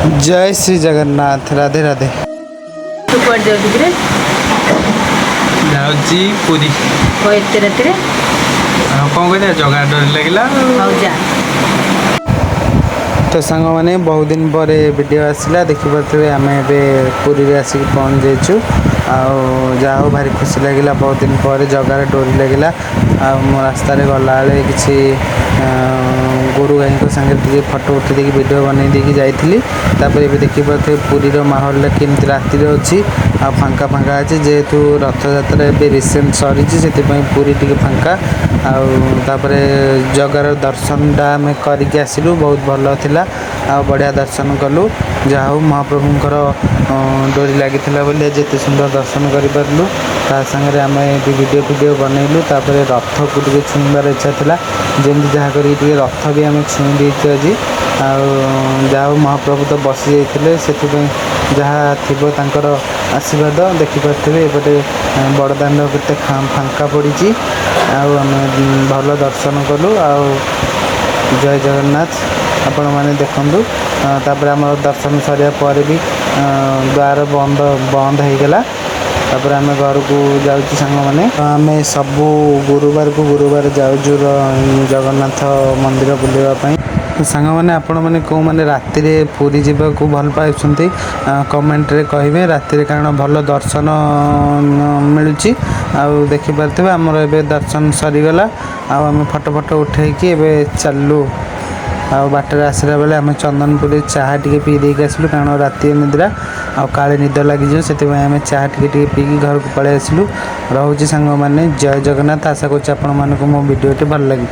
जय श्री जगन्नाथ। राधे राधे। तू कुआडे जाउछु कि रे? जाउची पुरी। ओ एते राति रे? कौन कह जगह डर लगे हौ जा। तो सांग मैंने बहुत दिन पर वीडियो आसला देखिपे आम पुरी आसिक पहुँच जाइचु आउ भारी खुशी लगे बहुत दिन पर जगार डोरी लगे रास्तार गला कि गोरु गाई सागे फटो उठी देखिए वीडियो बन देकी जाइली देखिपे पुरीर माहौल केमती राति अच्छी फांका फांका अच्छे जेहेतु रथ यात्रा ए रिसेंट सरी से पूरी टी फांका आउे जगार दर्शनटा आम करके आसिलु बहुत भल थिला बढ़िया दर्शन कलु जहा महाप्रभुंर डोरी लगी जिते सुंदर दर्शन करूँ सागर आम वीडियो बनइलु रथ को छुईबार इच्छा था जमी जहाँ कर रथ भी आम छुई देचु आज जहा महाप्रभु तो बसी जाते से जहाँ थी आशीर्वाद देखिपे एपटे बड़दाण्ड के फांका पड़ी आम भल दर्शन कलु जय जगन्नाथ। आपण मैंने देखु तापर आम दर्शन सरिया पर भी द्वार बंद बंद हो गला तापर आम घर को जाऊँ सांग मैंने आम सबू गुरुवार को गुरुवार जाऊँ जगन्नाथ मंदिर बुलवाई सांग मैंने आपण मैंने कौ मैंने राति पूरी जावाक भल पाई कमेंट रे कहे राति कारण भल दर्शन मिलूँ आउ देखिपे आमर ए दर्शन सरीगला आम फटो फटो उठेकी चलू बाटर आसला बेले आम चंदनपुर चाह टी पी देकी आसलु कारण राति निद्रा काले निद लगी से आम चाह टी पीकी घर को पलि आसलु। रोचे सांग मैंने जय जगन्नाथ। आशा कर मो भिडियोटी भल लगी।